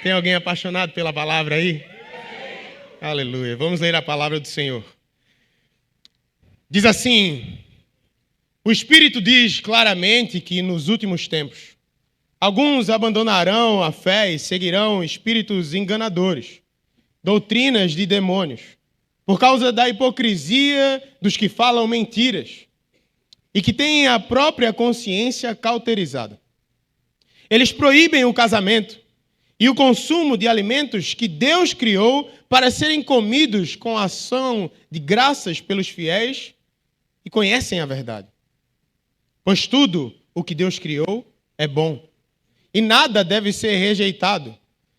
Tem alguém apaixonado pela palavra aí? Aleluia. Vamos ler a palavra do Senhor. Diz assim: o Espírito diz claramente que nos últimos tempos alguns abandonarão a fé e seguirão espíritos enganadores, doutrinas de demônios, por causa da hipocrisia dos que falam mentiras e que têm a própria consciência cauterizada. Eles proíbem o casamento e o consumo de alimentos que Deus criou para serem comidos com ação de graças pelos fiéis e conhecem a verdade. Pois tudo o que Deus criou é bom, e nada deve ser rejeitado,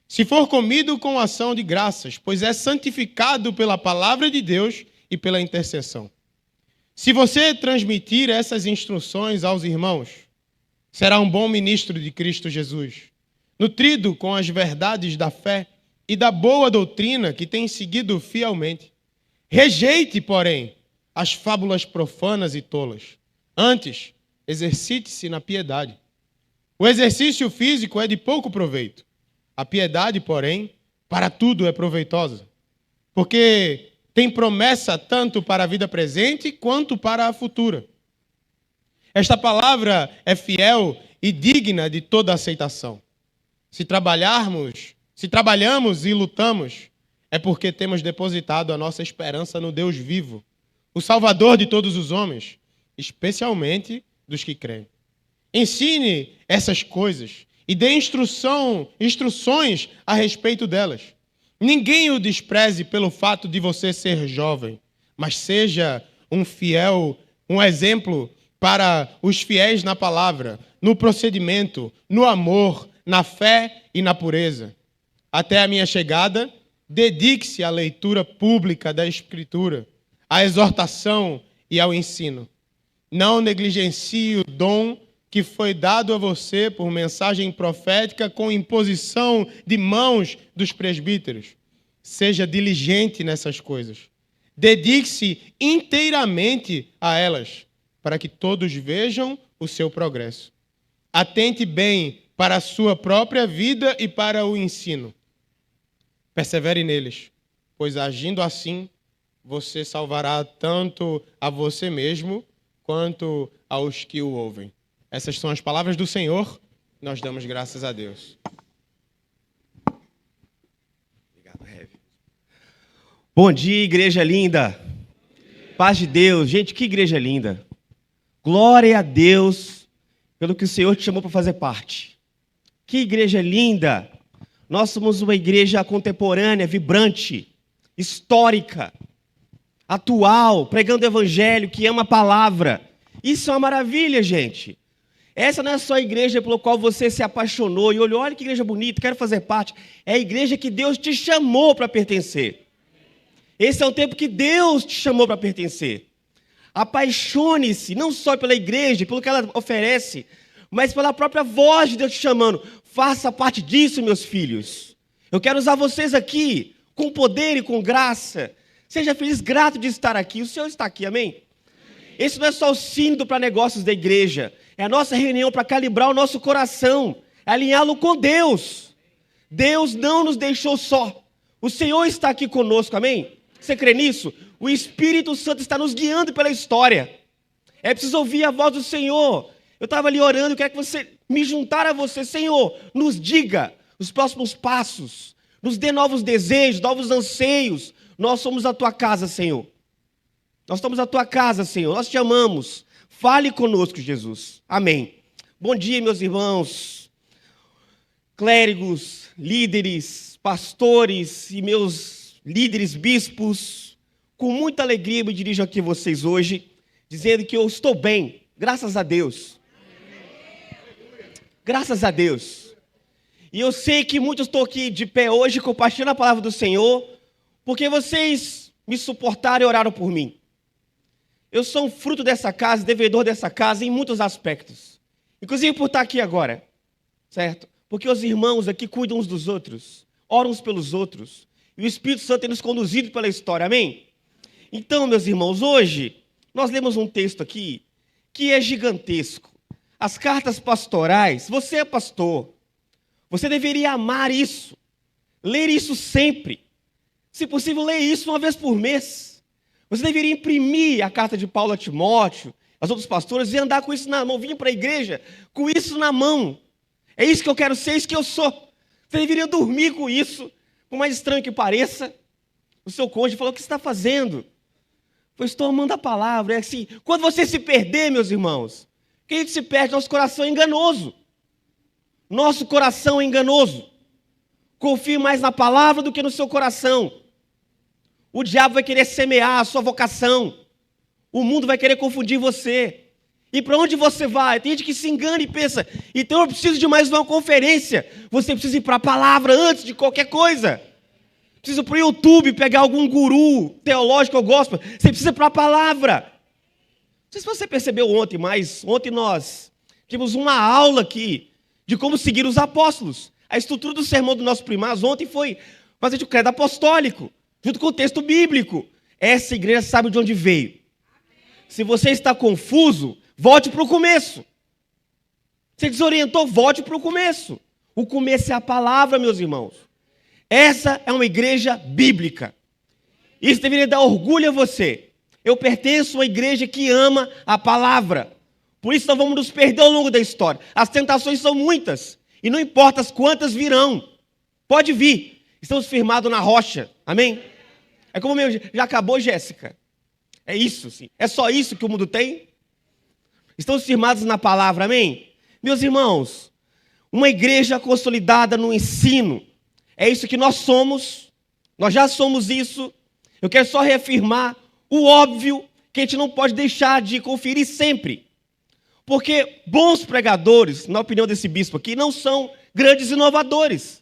se for comido com ação de graças, pois é santificado pela palavra de Deus e pela intercessão. Se você transmitir essas instruções aos irmãos, será um bom ministro de Cristo Jesus, nutrido com as verdades da fé e da boa doutrina que tem seguido fielmente. Rejeite, porém, as fábulas profanas e tolas. Antes, exercite-se na piedade. O exercício físico é de pouco proveito. A piedade, porém, para tudo é proveitosa, porque tem promessa tanto para a vida presente quanto para a futura. Esta palavra é fiel e digna de toda aceitação. Se trabalhamos e lutamos, é porque temos depositado a nossa esperança no Deus vivo, o Salvador de todos os homens, especialmente dos que creem. Ensine essas coisas e dê instruções a respeito delas. Ninguém o despreze pelo fato de você ser jovem, mas seja um exemplo para os fiéis na palavra, no procedimento, no amor, na fé e na pureza. Até a minha chegada, dedique-se à leitura pública da Escritura, à exortação e ao ensino. Não negligencie o dom que foi dado a você por mensagem profética com imposição de mãos dos presbíteros. Seja diligente nessas coisas. Dedique-se inteiramente a elas, para que todos vejam o seu progresso. Atente bem para a sua própria vida e para o ensino. Persevere neles, pois agindo assim, você salvará tanto a você mesmo quanto aos que o ouvem. Essas são as palavras do Senhor. Nós damos graças a Deus. Obrigado, Rev. Bom dia, igreja linda. Paz de Deus. Gente, que igreja linda. Glória a Deus pelo que o Senhor te chamou para fazer parte. Que igreja linda. Nós somos uma igreja contemporânea, vibrante, histórica, atual, pregando o evangelho, que ama a palavra. Isso é uma maravilha, gente. Essa não é só a igreja pela qual você se apaixonou e olhou, olha que igreja bonita, quero fazer parte. É a igreja que Deus te chamou para pertencer. Esse é o tempo que Deus te chamou para pertencer. Apaixone-se, não só pela igreja, pelo que ela oferece, mas pela própria voz de Deus te chamando. Faça parte disso, meus filhos. Eu quero usar vocês aqui, com poder e com graça. Seja feliz, grato de estar aqui. O Senhor está aqui, amém? Esse não é só o sínodo para negócios da igreja. É a nossa reunião para calibrar o nosso coração, alinhá-lo com Deus. Deus não nos deixou só. O Senhor está aqui conosco, amém? Você crê nisso? O Espírito Santo está nos guiando pela história. É preciso ouvir a voz do Senhor. Eu estava ali orando, eu quero que você me juntar a você. Senhor, nos diga os próximos passos. Nos dê novos desejos, novos anseios. Nós somos a tua casa, Senhor. Nós estamos a tua casa, Senhor. Nós te amamos. Fale conosco, Jesus. Amém. Bom dia, meus irmãos, clérigos, líderes, pastores e meus líderes bispos. Com muita alegria me dirijo aqui a vocês hoje, dizendo que eu estou bem, graças a Deus. Graças a Deus. E eu sei que muitos estão aqui de pé hoje compartilhando a palavra do Senhor, porque vocês me suportaram e oraram por mim. Eu sou um fruto dessa casa, devedor dessa casa em muitos aspectos. Inclusive por estar aqui agora, certo? Porque os irmãos aqui cuidam uns dos outros, oram uns pelos outros. E o Espírito Santo tem nos conduzido pela história, amém? Então, meus irmãos, hoje nós lemos um texto aqui que é gigantesco. As cartas pastorais, você é pastor, você deveria amar isso. ler isso sempre. Se possível, ler isso uma vez por mês. Você deveria imprimir a carta de Paulo a Timóteo, as outros pastores, e andar com isso na mão, vir para a igreja com isso na mão. É isso que eu quero ser, é isso que eu sou. Você deveria dormir com isso, por mais estranho que pareça. O seu cônjuge falou: o que você está fazendo? Eu estou amando a palavra. É assim, quando você se perder, meus irmãos, que a gente se perde, nosso coração é enganoso. Nosso coração é enganoso. Confie mais na palavra do que no seu coração. O diabo vai querer semear a sua vocação. O mundo vai querer confundir você. E para onde você vai? Tem gente que se engana e pensa: então eu preciso de mais uma conferência. Você precisa ir para a palavra antes de qualquer coisa. Precisa ir para o YouTube, pegar algum guru teológico ou gospel. Você precisa ir para a palavra. Não sei se você percebeu ontem, mas ontem nós tivemos uma aula aqui de como seguir os apóstolos. A estrutura do sermão do nosso primário ontem foi fazer o credo apostólico, junto com o texto bíblico. Essa igreja sabe de onde veio. Se você está confuso, volte para o começo. Se desorientou, volte para o começo. O começo é a palavra, meus irmãos. Essa é uma igreja bíblica. Isso deveria dar orgulho a você. Eu pertenço a uma igreja que ama a palavra. Por isso nós vamos nos perder ao longo da história. As tentações são muitas. E não importa as quantas virão. Pode vir. Estamos firmados na rocha. Amém? É como meu, já acabou, Jéssica? É isso, sim. É só isso que o mundo tem? Estamos firmados na palavra, amém? Meus irmãos, uma igreja consolidada no ensino. É isso que nós somos. Nós já somos isso. Eu quero só reafirmar o óbvio que a gente não pode deixar de conferir sempre. Porque bons pregadores, na opinião desse bispo aqui, não são grandes inovadores.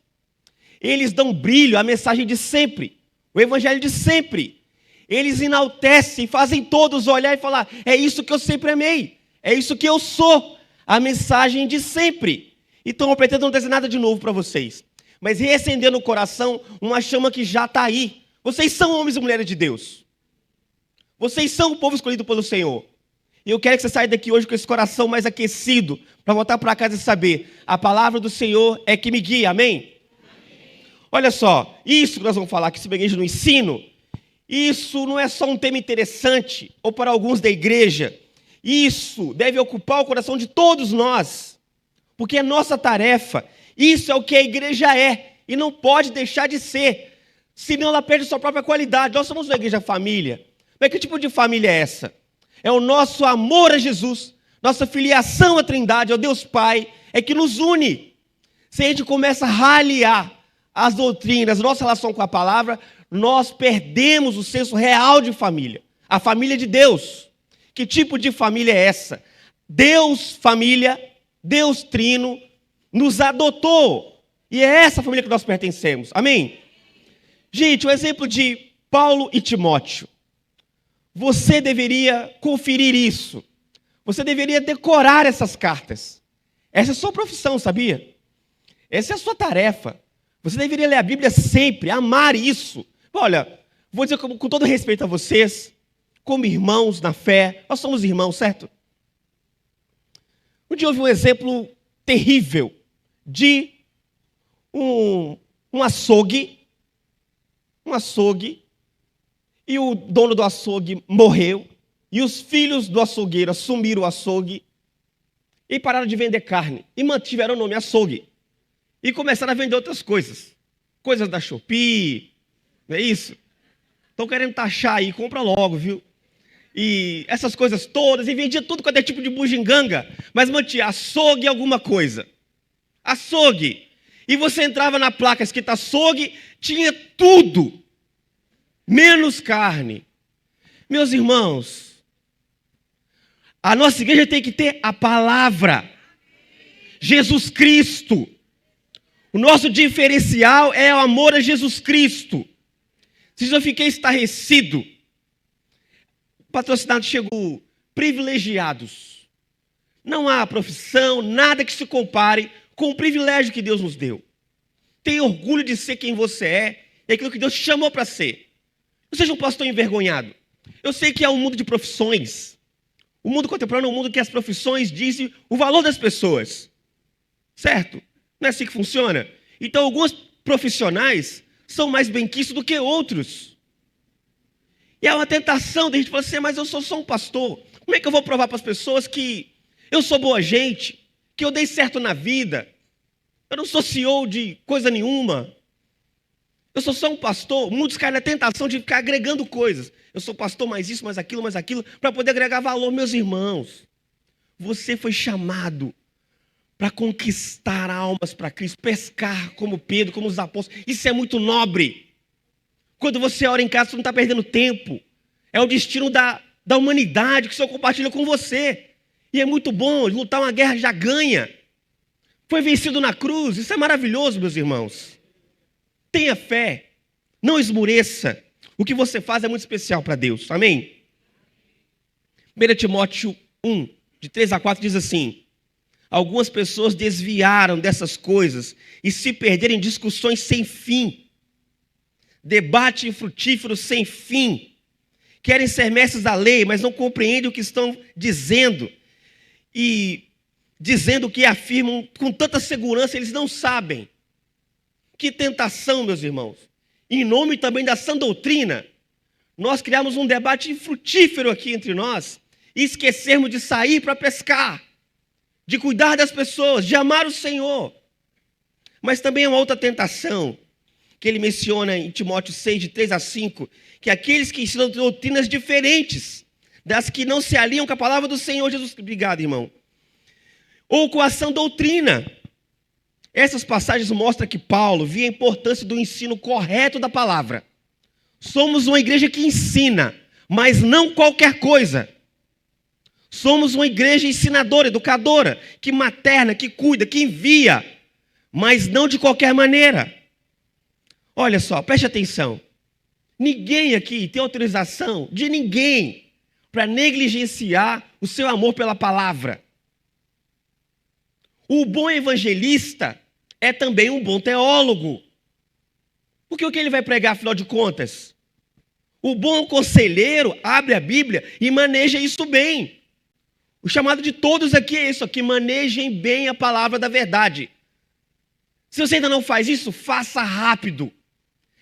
Eles dão brilho à mensagem de sempre, o evangelho de sempre. Eles enaltecem, fazem todos olhar e falar: é isso que eu sempre amei, é isso que eu sou, a mensagem de sempre. Então eu pretendo não dizer nada de novo para vocês, mas reacender no coração uma chama que já está aí. Vocês são homens e mulheres de Deus. Vocês são o povo escolhido pelo Senhor. E eu quero que você saia daqui hoje com esse coração mais aquecido, para voltar para casa e saber: a palavra do Senhor é que me guia, amém? Olha só, isso que nós vamos falar aqui, se igreja no ensino, isso não é só um tema interessante, ou para alguns da igreja. Isso deve ocupar o coração de todos nós, porque é nossa tarefa. Isso é o que a igreja é, e não pode deixar de ser, senão ela perde sua própria qualidade. Nós somos uma igreja família. Mas que tipo de família é essa? É o nosso amor a Jesus, nossa filiação à Trindade, ao Deus Pai, é que nos une. Se a gente começa a raliar as doutrinas, nossa relação com a palavra, nós perdemos o senso real de família. A família de Deus. Que tipo de família é essa? Deus, família, Deus Trino, nos adotou. E é essa família que nós pertencemos. Amém? Gente, o exemplo de Paulo e Timóteo. Você deveria conferir isso. Você deveria decorar essas cartas. Essa é a sua profissão, sabia? Essa é a sua tarefa. Você deveria ler a Bíblia sempre, amar isso. Olha, vou dizer com todo respeito a vocês, como irmãos na fé, nós somos irmãos, certo? Um dia houve um exemplo terrível de um açougue, e o dono do açougue morreu, e os filhos do açougueiro assumiram o açougue e pararam de vender carne, e mantiveram o nome açougue, e começaram a vender outras coisas, coisas da Shopee, não é isso? Estão querendo taxar aí, compra logo, viu? E essas coisas todas, e vendia tudo quanto é tipo de bugiganga, mas mantinha açougue alguma coisa. Açougue. E você entrava na placa escrita açougue, tinha tudo, menos carne. Meus irmãos, a nossa igreja tem que ter a palavra. Jesus Cristo. O nosso diferencial é o amor a Jesus Cristo. Se eu fiquei estarrecido, o patrocinado chegou, privilegiados. Não há profissão, nada que se compare com o privilégio que Deus nos deu. Tenha orgulho de ser quem você é e aquilo que Deus te chamou para ser. Não seja um pastor envergonhado. Eu sei que é um mundo de profissões. O mundo contemporâneo é um mundo que as profissões dizem o valor das pessoas. Certo? Não é assim que funciona? Então, algumas profissionais são mais benquistos do que outros. E é uma tentação de a gente falar assim, mas eu sou só um pastor. Como é que eu vou provar para as pessoas que eu sou boa gente, que eu dei certo na vida? Eu não sou CEO de coisa nenhuma. Eu sou só um pastor. Muitos caem na tentação de ficar agregando coisas. Eu sou pastor, mais isso, mais aquilo, para poder agregar valor. Meus irmãos, você foi chamado para conquistar almas para Cristo, pescar como Pedro, como os apóstolos. Isso é muito nobre. Quando você ora em casa, você não está perdendo tempo. É o destino da humanidade que o Senhor compartilha com você. E é muito bom, lutar uma guerra já ganha. Foi vencido na cruz, isso é maravilhoso, meus irmãos. Tenha fé, não esmoreça. O que você faz é muito especial para Deus, amém? 1 Timóteo 1, de 3 a 4 diz assim: algumas pessoas desviaram dessas coisas e se perderam em discussões sem fim, debate infrutífero sem fim. Querem ser mestres da lei, mas não compreendem o que estão dizendo. E dizendo o que afirmam com tanta segurança, eles não sabem. Que tentação, meus irmãos. Em nome também da sã doutrina, nós criamos um debate infrutífero aqui entre nós e esquecermos de sair para pescar, de cuidar das pessoas, de amar o Senhor. Mas também é uma outra tentação que ele menciona em Timóteo 6, de 3 a 5, que aqueles que ensinam doutrinas diferentes das que não se alinham com a palavra do Senhor Jesus. Obrigado, irmão. Ou com a sã doutrina. Essas passagens mostram que Paulo via a importância do ensino correto da palavra. Somos uma igreja que ensina, mas não qualquer coisa. Somos uma igreja ensinadora, educadora, que materna, que cuida, que envia, mas não de qualquer maneira. Olha só, preste atenção. Ninguém aqui tem autorização de ninguém para negligenciar o seu amor pela palavra. O bom evangelista é também um bom teólogo. Porque o que ele vai pregar, afinal de contas? O bom conselheiro abre a Bíblia e maneja isso bem. O chamado de todos aqui é isso aqui: manejem bem a palavra da verdade. Se você ainda não faz isso, faça rápido.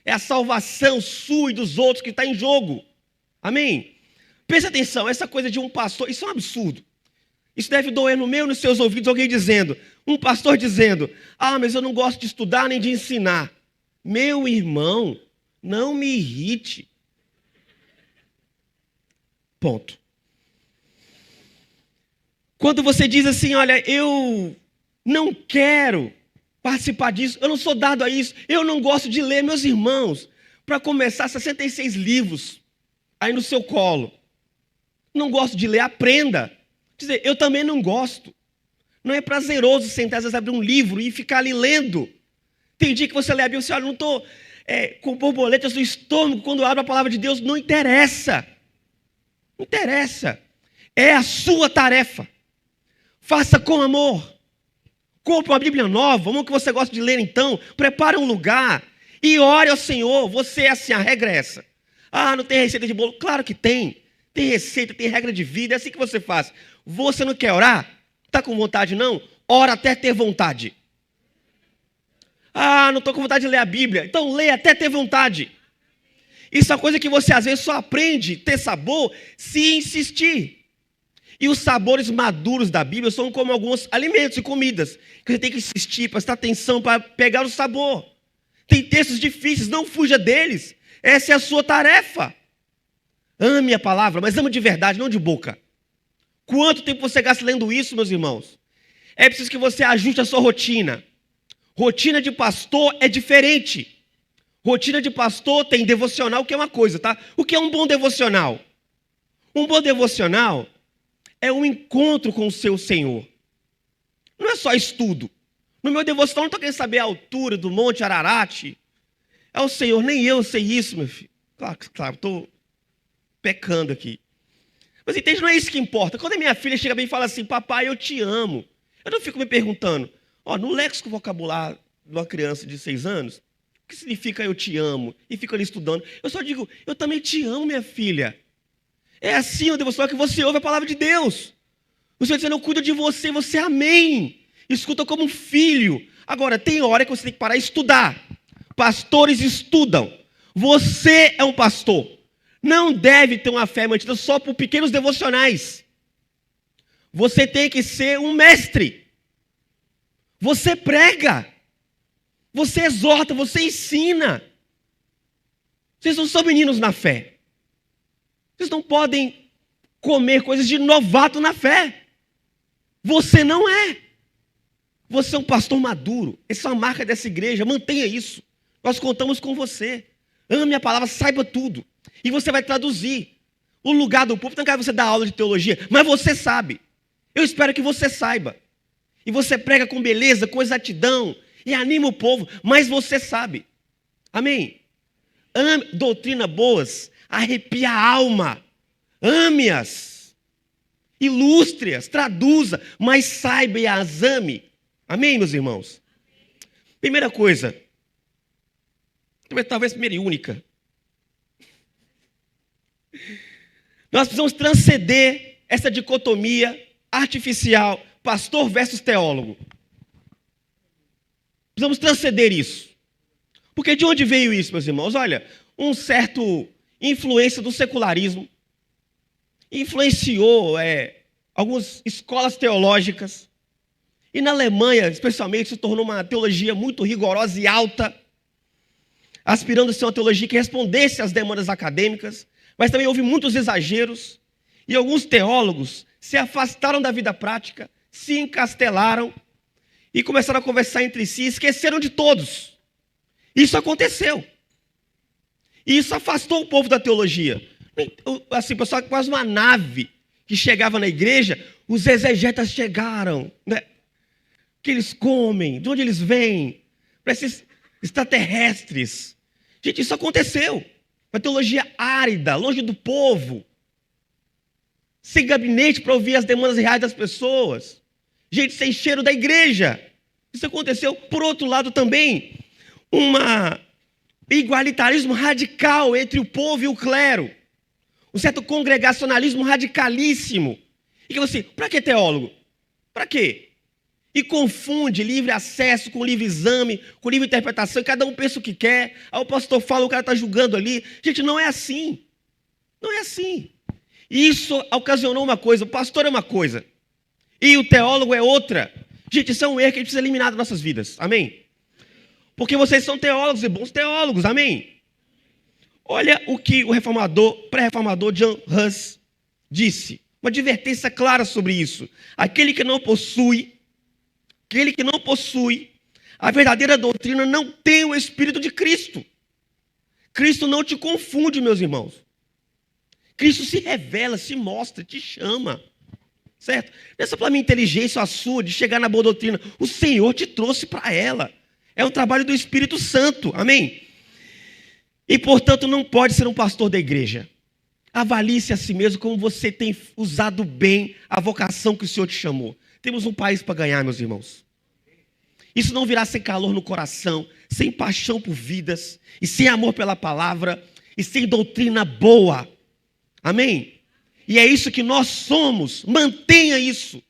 É a salvação sua e dos outros que está em jogo. Amém? Presta atenção, essa coisa de um pastor, isso é um absurdo. Isso deve doer no meu e nos seus ouvidos alguém dizendo, um pastor dizendo, mas eu não gosto de estudar nem de ensinar. Meu irmão, não me irrite. Ponto. Quando você diz assim, olha, eu não quero participar disso, eu não sou dado a isso, eu não gosto de ler, meus irmãos, para começar 66 livros aí no seu colo. Não gosto de ler, aprenda. Quer dizer, eu também não gosto. Não é prazeroso sentar, às vezes, abrir um livro e ficar ali lendo. Tem dia que você lê a Bíblia e você olha, não estou com borboletas no estômago quando eu abro a palavra de Deus. Não interessa. Não interessa. É a sua tarefa. Faça com amor. Compre uma Bíblia nova, vamos que você gosta de ler então. Prepare um lugar e ore ao Senhor. Você é assim, a regra é essa. Não tem receita de bolo? Claro que tem. Tem receita, tem regra de vida, é assim que você faz. Você não quer orar? Está com vontade não? Ora até ter vontade. Não estou com vontade de ler a Bíblia. Então leia até ter vontade. Isso é uma coisa que você às vezes só aprende a ter sabor se insistir. E os sabores maduros da Bíblia são como alguns alimentos e comidas, que você tem que insistir, prestar atenção para pegar o sabor. Tem textos difíceis, não fuja deles. Essa é a sua tarefa. Ame a palavra, mas ame de verdade, não de boca. Quanto tempo você gasta lendo isso, meus irmãos? É preciso que você ajuste a sua rotina. Rotina de pastor é diferente. Rotina de pastor tem devocional, que é uma coisa, tá? O que é um bom devocional? Um bom devocional é um encontro com o seu Senhor. Não é só estudo. No meu devocional não estou querendo saber a altura do Monte Ararat. É o Senhor, nem eu sei isso, meu filho. Claro, estou pecando aqui. Mas entende, não é isso que importa. Quando a minha filha chega bem e fala assim, papai, eu te amo. Eu não fico me perguntando, no léxico vocabulário de uma criança de 6 anos, o que significa eu te amo? E fico ali estudando. Eu só digo, eu também te amo, minha filha. É assim o devocional que você ouve a palavra de Deus. Você vai dizendo, eu cuido de você, você amém. Escuta como um filho. Agora, tem hora que você tem que parar e estudar. Pastores estudam. Você é um pastor. Não deve ter uma fé mantida só por pequenos devocionais. Você tem que ser um mestre. Você prega. Você exorta, você ensina. Vocês não são meninos na fé. Vocês não podem comer coisas de novato na fé. Você não é. Você é um pastor maduro. Essa é uma marca dessa igreja. Mantenha isso. Nós contamos com você. Ame a palavra, saiba tudo. E você vai traduzir. O lugar do púlpito não quer você dar aula de teologia, mas você sabe. Eu espero que você saiba. E você prega com beleza, com exatidão, e anima o povo, mas você sabe. Amém? Ame doutrina boas, arrepia a alma. Ame-as. Ilustre-as, traduza, mas saiba e as ame. Amém, meus irmãos? Primeira coisa, talvez primeira e única. Nós precisamos transcender essa dicotomia artificial, pastor versus teólogo. Precisamos transcender isso. Porque de onde veio isso, meus irmãos? Olha, um certo influência do secularismo influenciou algumas escolas teológicas. E na Alemanha, especialmente, se tornou uma teologia muito rigorosa e alta, aspirando a ser uma teologia que respondesse às demandas acadêmicas, mas também houve muitos exageros, e alguns teólogos se afastaram da vida prática, se encastelaram e começaram a conversar entre si, esqueceram de todos. Isso aconteceu. E isso afastou o povo da teologia. Assim, o pessoal, quase uma nave que chegava na igreja, os exegetas chegaram, né? Que eles comem, de onde eles vêm, para esses extraterrestres. Gente, isso aconteceu. Uma teologia árida, longe do povo, sem gabinete para ouvir as demandas reais das pessoas, gente sem cheiro da igreja. Isso aconteceu. Por outro lado também, um igualitarismo radical entre o povo e o clero, um certo congregacionalismo radicalíssimo. E que você, para que teólogo? Para quê? E confunde livre acesso com livre exame, com livre interpretação, e cada um pensa o que quer. Aí o pastor fala, o cara está julgando ali. Gente, não é assim. Não é assim. E isso ocasionou uma coisa, o pastor é uma coisa, e o teólogo é outra. Gente, isso é um erro que a gente precisa eliminar das nossas vidas. Amém? Porque vocês são teólogos e bons teólogos. Amém? Olha o que o pré-reformador John Huss disse. Uma advertência clara sobre isso. Aquele que não possui a verdadeira doutrina não tem o Espírito de Cristo. Cristo não te confunde, meus irmãos. Cristo se revela, se mostra, te chama. Certo? Não é só pela minha inteligência ou a sua de chegar na boa doutrina. O Senhor te trouxe para ela. É um trabalho do Espírito Santo. Amém? E, portanto, não pode ser um pastor da igreja. Avalie-se a si mesmo como você tem usado bem a vocação que o Senhor te chamou. Temos um país para ganhar, meus irmãos. Isso não virá sem calor no coração, sem paixão por vidas, e sem amor pela palavra, e sem doutrina boa. Amém? E é isso que nós somos. Mantenha isso.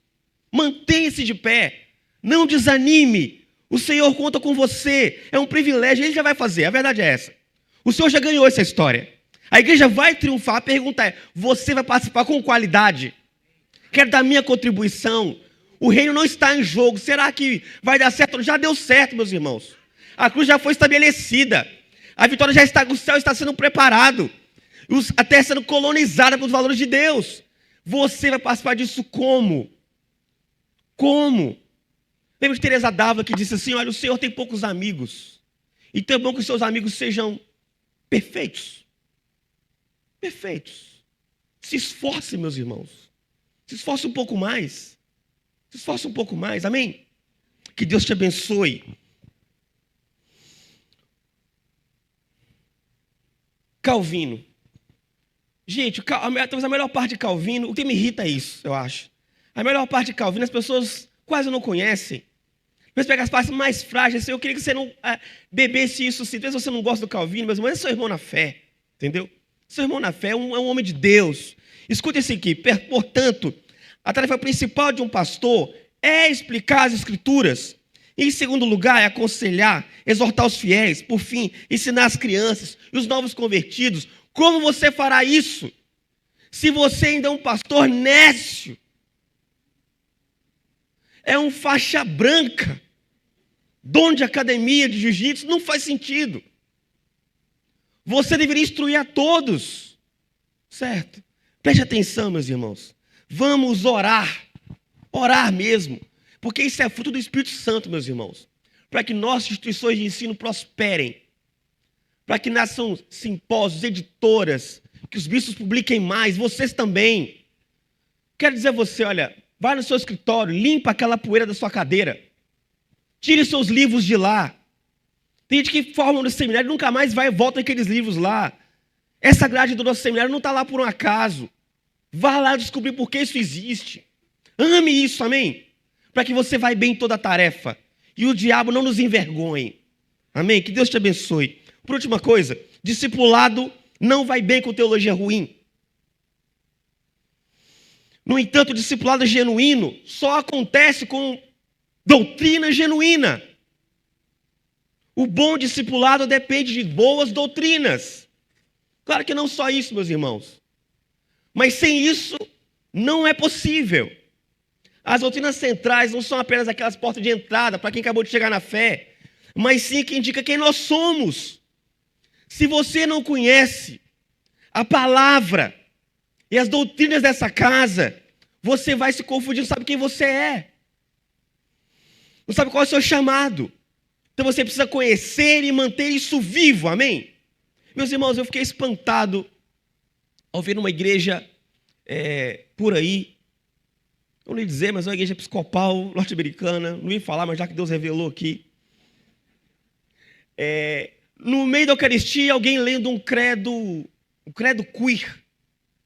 Mantenha-se de pé. Não desanime. O Senhor conta com você. É um privilégio. Ele já vai fazer. A verdade é essa. O Senhor já ganhou essa história. A igreja vai triunfar. A pergunta é, você vai participar com qualidade? Quero dar minha contribuição. O reino não está em jogo. Será que vai dar certo? Já deu certo, meus irmãos. A cruz já foi estabelecida. A vitória já está, o céu está sendo preparado. A terra sendo colonizada pelos valores de Deus. Você vai participar disso como? Como? Lembra de Teresa d'Ávila que disse assim, olha, o Senhor tem poucos amigos. Então é bom que os seus amigos sejam perfeitos. Perfeitos. Se esforce, meus irmãos. Se esforce um pouco mais. Se esforce um pouco mais, amém? Que Deus te abençoe. Calvino. Gente, talvez a melhor parte de Calvino, o que me irrita é isso, eu acho. A melhor parte de Calvino, as pessoas quase não conhecem. Mas pega as partes mais frágeis, eu queria que você não bebesse isso, se você não gosta do Calvino, mas é seu irmão na fé, entendeu? Seu irmão na fé é um homem de Deus. Escute isso aqui, portanto, a tarefa principal de um pastor é explicar as Escrituras, Em segundo lugar, é aconselhar, exortar os fiéis. Por fim, ensinar as crianças e os novos convertidos. Como você fará isso? Se você ainda é um pastor nécio, é um faixa branca, dono de academia de jiu-jitsu, não faz sentido. Você deveria instruir a todos, certo? Preste atenção, meus irmãos. Vamos orar mesmo, porque isso é fruto do Espírito Santo, meus irmãos, para que nossas instituições de ensino prosperem, para que nasçam simpósios, editoras, que os bispos publiquem mais, vocês também. Quero dizer a você, olha, vai no seu escritório, limpa aquela poeira da sua cadeira, tire seus livros de lá. Tem gente que forma no seminário e nunca mais vai e volta aqueles livros lá. Essa grade do nosso seminário não está lá por um acaso. Vá lá descobrir por que isso existe. Ame isso, amém? Para que você vá bem em toda a tarefa. E o diabo não nos envergonhe. Amém? Que Deus te abençoe. Por última coisa, discipulado não vai bem com teologia ruim. No entanto, o discipulado genuíno só acontece com doutrina genuína. O bom discipulado depende de boas doutrinas. Claro que não só isso, meus irmãos. Mas sem isso, não é possível. As doutrinas centrais não são apenas aquelas portas de entrada para quem acabou de chegar na fé, mas sim que indica quem nós somos. Se você não conhece a palavra e as doutrinas dessa casa, você vai se confundir, não sabe quem você é. Não sabe qual é o seu chamado. Então você precisa conhecer e manter isso vivo, amém? Meus irmãos, eu fiquei espantado ao ver uma igreja por aí, não ia dizer, mas é uma igreja episcopal norte-americana, não ia falar, mas já que Deus revelou aqui. No meio da Eucaristia, alguém lendo um credo queer,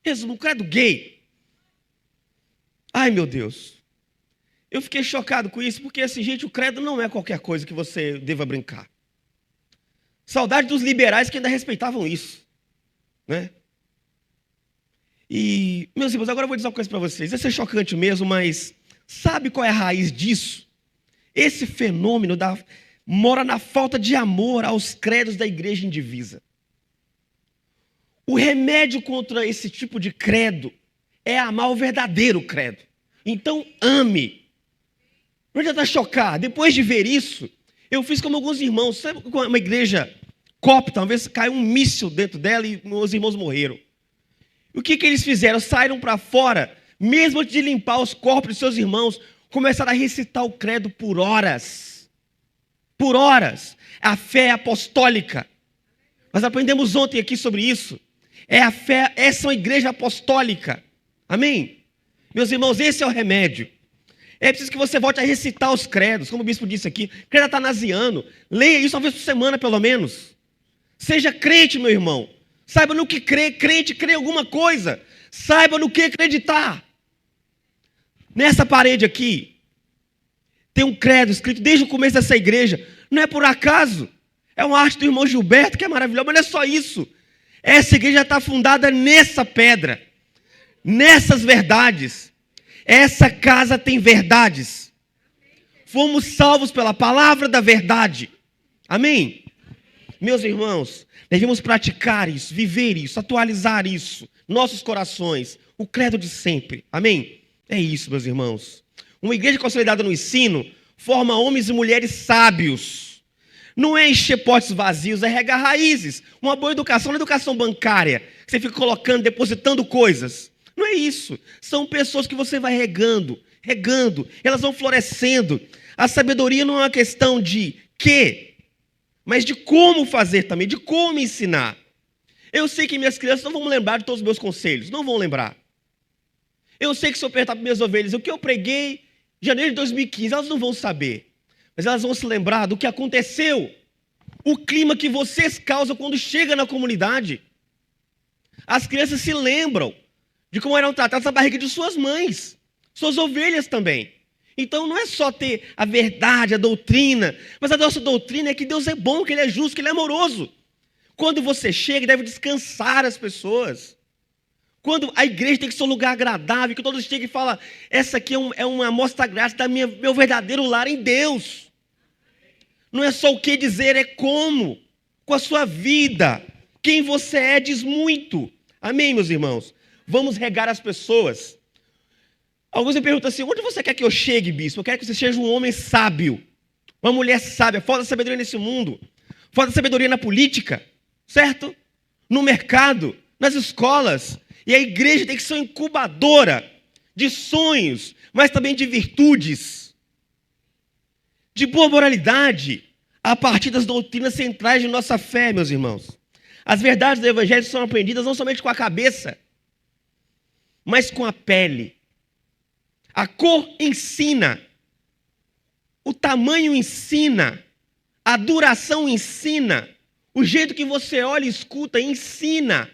mesmo um credo gay. Ai, meu Deus. Eu fiquei chocado com isso, porque assim, gente, o credo não é qualquer coisa que você deva brincar. Saudade dos liberais que ainda respeitavam isso, né? E, meus irmãos, agora eu vou dizer uma coisa para vocês. Vai ser chocante mesmo, mas sabe qual é a raiz disso? Esse fenômeno mora na falta de amor aos credos da igreja indivisa. O remédio contra esse tipo de credo é amar o verdadeiro credo. Então, ame. Não adianta chocar. Depois de ver isso, eu fiz como alguns irmãos. Sabe uma igreja copta, uma vez caiu um míssil dentro dela e os irmãos morreram. E o que eles fizeram? Saíram para fora, mesmo antes de limpar os corpos de seus irmãos, começaram a recitar o credo por horas. Por horas. A fé apostólica. Nós aprendemos ontem aqui sobre isso. É a fé, essa é uma igreja apostólica. Amém? Meus irmãos, esse é o remédio. É preciso que você volte a recitar os credos, como o bispo disse aqui. Credo atanasiano. Leia isso uma vez por semana, pelo menos. Seja crente, meu irmão. Saiba no que crê. Crente crê em alguma coisa. Saiba no que acreditar. Nessa parede aqui, tem um credo escrito desde o começo dessa igreja. Não é por acaso. É uma arte do irmão Gilberto, que é maravilhosa, mas não é só isso. Essa igreja está fundada nessa pedra. Nessas verdades. Essa casa tem verdades. Fomos salvos pela palavra da verdade. Amém? Meus irmãos, devemos praticar isso, viver isso, atualizar isso. Nossos corações, o credo de sempre. Amém? É isso, meus irmãos. Uma igreja consolidada no ensino forma homens e mulheres sábios. Não é encher potes vazios, é regar raízes. Uma boa educação não é educação bancária, que você fica colocando, depositando coisas. Não é isso. São pessoas que você vai regando, elas vão florescendo. A sabedoria não é uma questão de quê, mas de como fazer também, de como ensinar. Eu sei que minhas crianças não vão lembrar de todos os meus conselhos, não vão lembrar. Eu sei que se eu perguntar para minhas ovelhas o que eu preguei em janeiro de 2015, elas não vão saber. Mas elas vão se lembrar do que aconteceu. O clima que vocês causam quando chega na comunidade. As crianças se lembram de como eram tratadas na barriga de suas mães, suas ovelhas também. Então não é só ter a verdade, a doutrina, mas a nossa doutrina é que Deus é bom, que Ele é justo, que Ele é amoroso. Quando você chega, deve descansar as pessoas. Quando a igreja tem que ser um lugar agradável, que todos chegam e falam, essa aqui é uma amostra grátis da meu verdadeiro lar em Deus. Não é só o que dizer, é como. Com a sua vida. Quem você é diz muito. Amém, meus irmãos? Vamos regar as pessoas. Alguns me perguntam assim, onde você quer que eu chegue, bispo? Eu quero que você seja um homem sábio. Uma mulher sábia. Falta sabedoria nesse mundo. Falta sabedoria na política. Certo? No mercado. Nas escolas. E a igreja tem que ser uma incubadora de sonhos, mas também de virtudes. De boa moralidade. A partir das doutrinas centrais de nossa fé, meus irmãos. As verdades do evangelho são aprendidas não somente com a cabeça, mas com a pele. A cor ensina. O tamanho ensina. A duração ensina. O jeito que você olha e escuta ensina.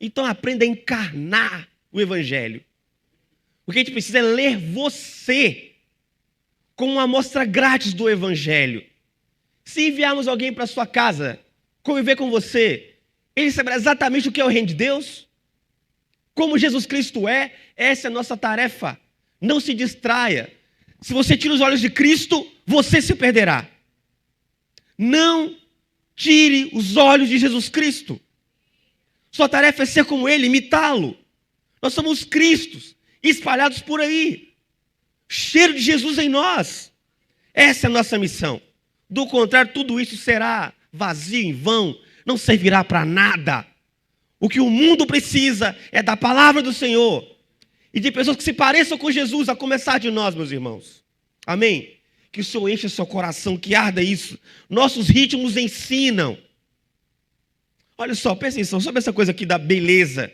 Então aprenda a encarnar o evangelho. O que a gente precisa é ler você como uma amostra grátis do evangelho. Se enviarmos alguém para sua casa, conviver com você, ele saberá exatamente o que é o reino de Deus, como Jesus Cristo é, essa é a nossa tarefa. Não se distraia. Se você tira os olhos de Cristo, você se perderá. Não tire os olhos de Jesus Cristo. Sua tarefa é ser como Ele, imitá-lo. Nós somos Cristos, espalhados por aí. Cheiro de Jesus em nós. Essa é a nossa missão. Do contrário, tudo isso será vazio, em vão, não servirá para nada. O que o mundo precisa é da palavra do Senhor e de pessoas que se pareçam com Jesus, a começar de nós, meus irmãos. Amém? Que o Senhor encha seu coração, que arda isso. Nossos ritmos ensinam. Olha só, presta atenção, sobre essa coisa aqui da beleza.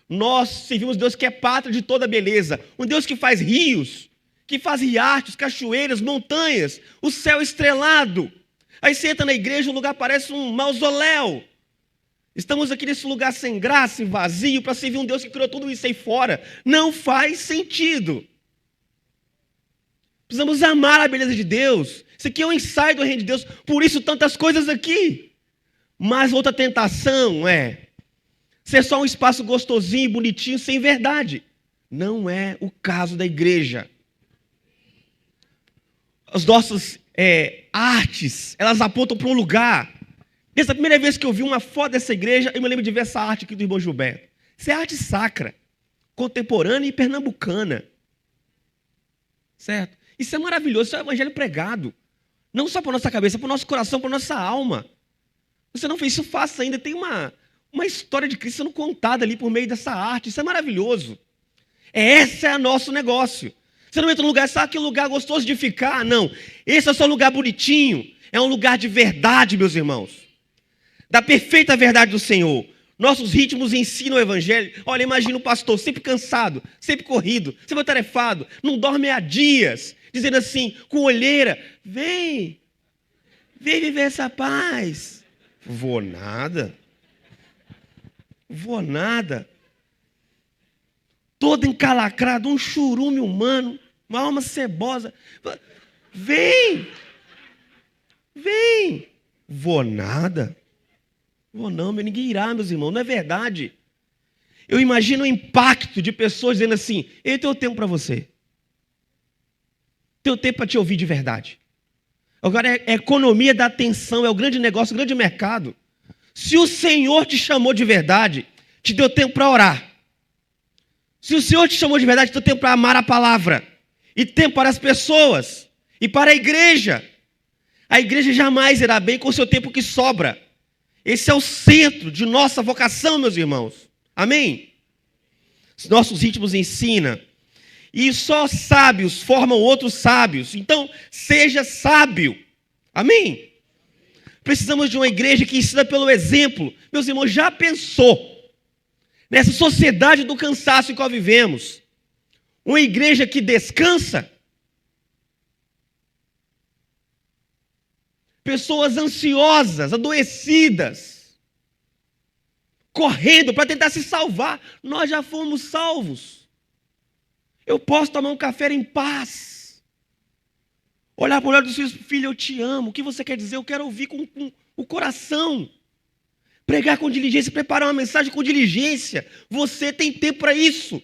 Nós servimos Deus que é pátria de toda beleza. Um Deus que faz rios, que faz riachos, cachoeiras, montanhas, o céu estrelado. Aí você entra na igreja, o lugar parece um mausoléu. Estamos aqui nesse lugar sem graça e vazio para servir um Deus que criou tudo isso aí fora. Não faz sentido. Precisamos amar a beleza de Deus. Isso aqui é um ensaio do reino de Deus. Por isso tantas coisas aqui. Mas outra tentação é ser só um espaço gostosinho, bonitinho, sem verdade. Não é o caso da igreja. As nossas artes, elas apontam para um lugar. Essa é a primeira vez que eu vi uma foto dessa igreja, eu me lembro de ver essa arte aqui do irmão Gilberto. Isso é arte sacra, contemporânea e pernambucana. Certo? Isso é maravilhoso, isso é o evangelho pregado. Não só para a nossa cabeça, para o nosso coração, para a nossa alma. Você não fez isso, faça ainda. Tem uma história de Cristo sendo contada ali por meio dessa arte. Isso é maravilhoso. Esse é o nosso negócio. Você não entra num lugar, sabe que lugar gostoso de ficar? Não. Esse é só um lugar bonitinho. É um lugar de verdade, meus irmãos. Da perfeita verdade do Senhor. Nossos ritmos ensinam o evangelho. Olha, imagina um pastor sempre cansado, sempre corrido, sempre atarefado, não dorme há dias, dizendo assim, com olheira, vem viver essa paz. Vou nada. Todo encalacrado, um churume humano, uma alma cebosa. Vem. Vou nada. Vou não, ninguém irá, meus irmãos, não é verdade. Eu imagino o impacto de pessoas dizendo assim, eu tenho tempo para você. Tenho tempo para te ouvir de verdade. Agora é a economia da atenção, é o grande negócio, o grande mercado. Se o Senhor te chamou de verdade, te deu tempo para orar. Se o Senhor te chamou de verdade, te deu tempo para amar a palavra. E tempo para as pessoas. E para a igreja. A igreja jamais irá bem com o seu tempo que sobra. Esse é o centro de nossa vocação, meus irmãos. Amém? Os nossos ritmos ensinam. E só sábios formam outros sábios. Então, seja sábio. Amém? Precisamos de uma igreja que ensina pelo exemplo. Meus irmãos, já pensou nessa sociedade do cansaço em qual vivemos? Uma igreja que descansa? Pessoas ansiosas, adoecidas, correndo para tentar se salvar. Nós já fomos salvos. Eu posso tomar um café em paz. Olhar para o olhar dos filhos, filho, eu te amo. O que você quer dizer? Eu quero ouvir com o coração. Pregar com diligência, preparar uma mensagem com diligência. Você tem tempo para isso.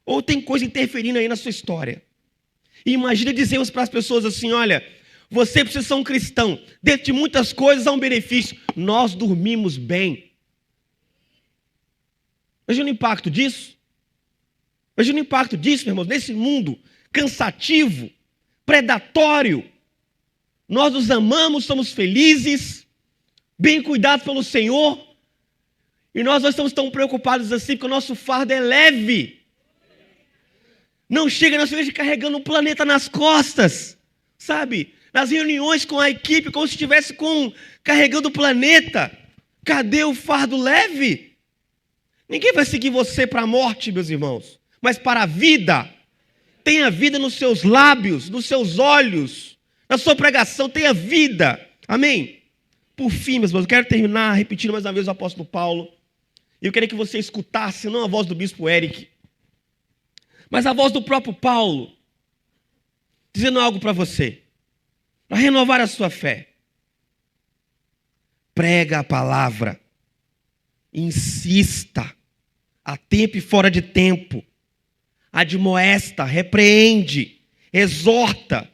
Ou tem coisa interferindo aí na sua história. E imagina dizermos para as pessoas assim, olha, Você precisa ser um cristão. Dentro de muitas coisas há um benefício. Nós dormimos bem. Imagina o impacto disso. Imagina o impacto disso, meus irmãos, nesse mundo cansativo, predatório. Nós nos amamos, somos felizes, bem cuidados pelo Senhor. E nós não estamos tão preocupados assim, porque o nosso fardo é leve. Não chega na igreja carregando o planeta nas costas, sabe? Nas reuniões com a equipe, como se estivesse carregando o planeta. Cadê o fardo leve? Ninguém vai seguir você para a morte, meus irmãos, mas para a vida. Tenha vida nos seus lábios, nos seus olhos, na sua pregação, tenha vida. Amém? Por fim, meus irmãos, eu quero terminar repetindo mais uma vez o apóstolo Paulo. E eu queria que você escutasse, não a voz do bispo Eric, mas a voz do próprio Paulo, dizendo algo para você, para renovar a sua fé. Prega a palavra, insista, a tempo e fora de tempo, admoesta, repreende, exorta,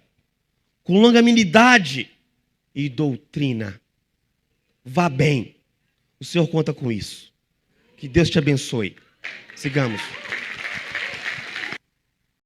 com longanimidade e doutrina. Vá bem, o Senhor conta com isso. Que Deus te abençoe. Sigamos.